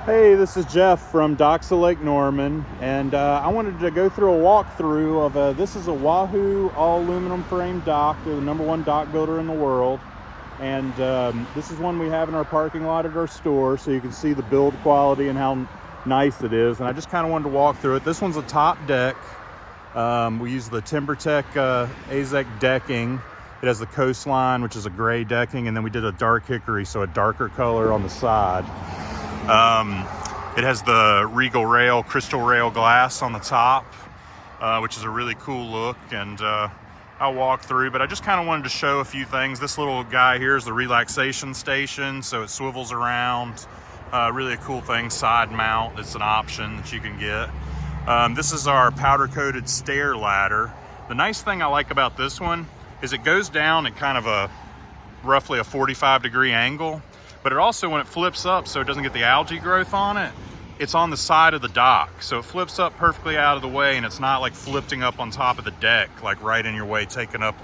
Hey, this is Jeff from Docks of Lake Norman, and I wanted to go through a walkthrough of this is a Wahoo all aluminum frame dock. They're the #1 dock builder in the world, and this is one we have in our parking lot at our store, so you can see the build quality and how nice it is. And I just kind of wanted to walk through it. This one's a top deck. We use the TimberTech AZEK decking. It has the coastline, which is a gray decking, and then we did a dark hickory, so a darker color on the side. It has the Regal Rail, crystal rail glass on the top, which is a really cool look, and I'll walk through, but I just kind of wanted to show a few things. This little guy here is the relaxation station, so it swivels around. Really a cool thing, side mount. It's an option that you can get. This is our powder-coated stair ladder. The nice thing I like about this one is it goes down at kind of a roughly a 45-degree angle. But it also, when it flips up so it doesn't get the algae growth on it, it's on the side of the dock. So it flips up perfectly out of the way, and it's not like flipping up on top of the deck, like right in your way, taking up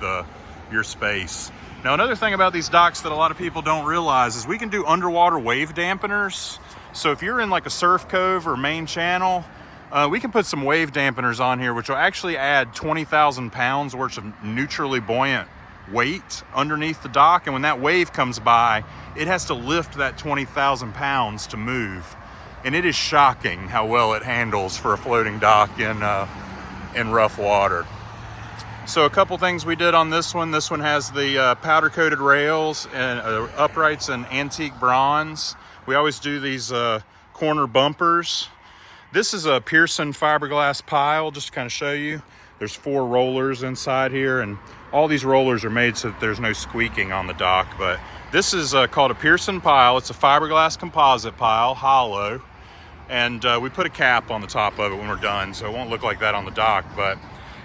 your space. Now, another thing about these docks that a lot of people don't realize is we can do underwater wave dampeners. So if you're in like a surf cove or main channel, we can put some wave dampeners on here, which will actually add 20,000 pounds worth of neutrally buoyant weight underneath the dock, and when that wave comes by, it has to lift that 20,000 pounds to move, and it is shocking how well it handles for a floating dock in rough water. So a couple things we did on this one. This one has the powder coated rails and uprights in antique bronze. We always do these corner bumpers. This is a Pearson fiberglass pile, just to kind of show you. There's 4 rollers inside here, and all these rollers are made so that there's no squeaking on the dock. But this is called a Pearson pile. It's a fiberglass composite pile, hollow. And we put a cap on the top of it when we're done, so it won't look like that on the dock. But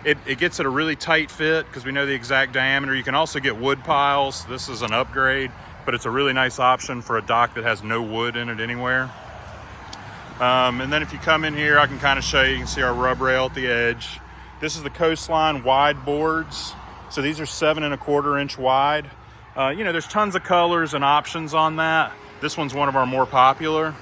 it gets it a really tight fit because we know the exact diameter. You can also get wood piles. This is an upgrade, but it's a really nice option for a dock that has no wood in it anywhere. And then if you come in here, I can kind of show you. You can see our rub rail at the edge. This is the coastline wide boards. So these are 7 1/4 inch wide. There's tons of colors and options on that. This one's one of our more popular.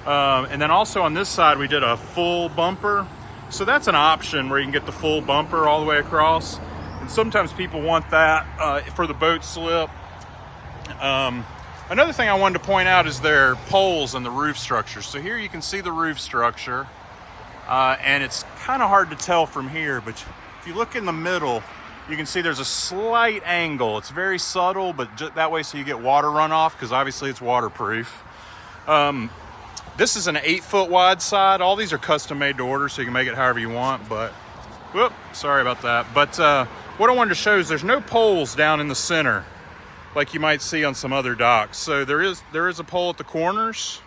And then also on this side, we did a full bumper. So that's an option where you can get the full bumper all the way across. And sometimes people want that for the boat slip. Another thing I wanted to point out is there are poles in the roof structure. So here you can see the roof structure. And it's kind of hard to tell from here, but if you look in the middle, you can see there's a slight angle. It's very subtle, but just that way so you get water runoff, because obviously it's waterproof. This is an 8-foot wide side. All these are custom made to order, so you can make it however you want, but whoop, sorry about that. But what I wanted to show is there's no poles down in the center like you might see on some other docks. So there is a pole at the corners.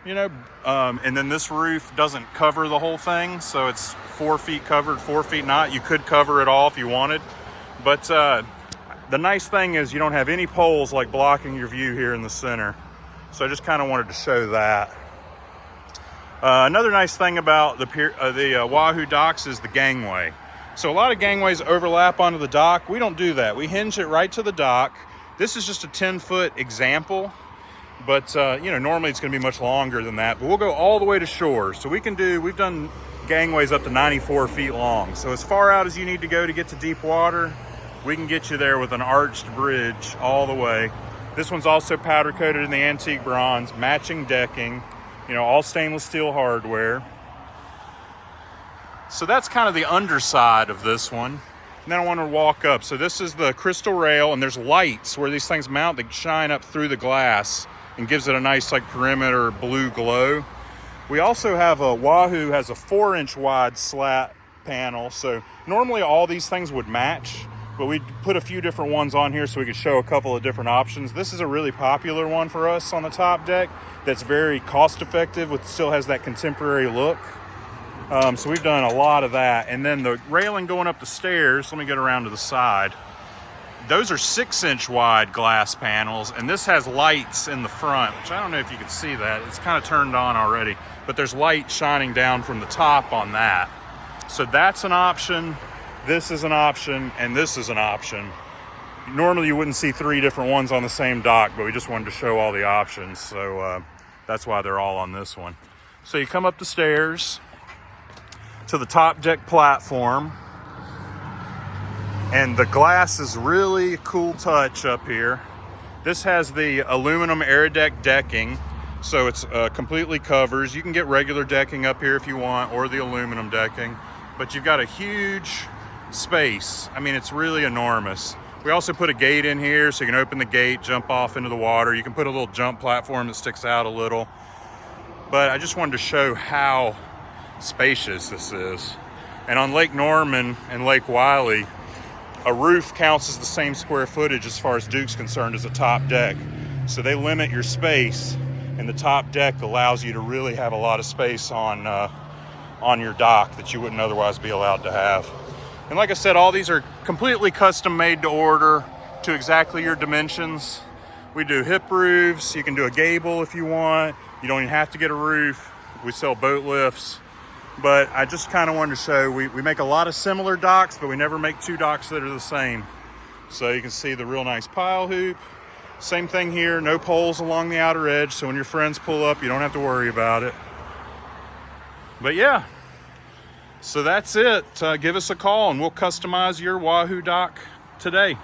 And then this roof doesn't cover the whole thing, so it's 4 feet covered, 4 feet not. You could cover it all if you wanted, but the nice thing is you don't have any poles like blocking your view here in the center. So I just kind of wanted to show that. Another nice thing about the Wahoo docks is the gangway. So a lot of gangways overlap onto the dock. We don't do that. We hinge it right to the dock. This is just a 10-foot example. But, normally it's going to be much longer than that. But we'll go all the way to shore. So we've done gangways up to 94 feet long. So as far out as you need to go to get to deep water, we can get you there with an arched bridge all the way. This one's also powder coated in the antique bronze, matching decking, all stainless steel hardware. So that's kind of the underside of this one. And then I want to walk up. So this is the crystal rail, and there's lights where these things mount that shine up through the glass and gives it a nice like perimeter blue glow. We also have Wahoo has a 4-inch wide slat panel. So normally all these things would match, but we put a few different ones on here so we could show a couple of different options. This is a really popular one for us on the top deck that's very cost effective, but still has that contemporary look. So we've done a lot of that. And then the railing going up the stairs, let me get around to the side. Those are 6-inch wide glass panels, and this has lights in the front, which I don't know if you can see that. It's kind of turned on already, but there's light shining down from the top on that. So that's an option. This is an option, and this is an option. Normally you wouldn't see 3 different ones on the same dock, but we just wanted to show all the options. So That's why they're all on this one. So you come up the stairs to the top deck platform, and the glass is really a cool touch up here. This has the aluminum Aerodeck decking, so it's completely covers. You can get regular decking up here if you want, or the aluminum decking, but you've got a huge space. I mean, it's really enormous. We also put a gate in here, so you can open the gate, jump off into the water. You can put a little jump platform that sticks out a little. But I just wanted to show how spacious this is. And on Lake Norman and Lake Wylie, a roof counts as the same square footage as far as Duke's concerned as a top deck. So they limit your space, and the top deck allows you to really have a lot of space on your dock that you wouldn't otherwise be allowed to have. And like I said, all these are completely custom made to order to exactly your dimensions. We do hip roofs. You can do a gable if you want. You don't even have to get a roof. We sell boat lifts. But I just kind of wanted to show, we make a lot of similar docks, but we never make two docks that are the same. So you can see the real nice pile hoop. Same thing here, no poles along the outer edge, so when your friends pull up, you don't have to worry about it. But yeah, so that's it. Give us a call and we'll customize your Wahoo dock today.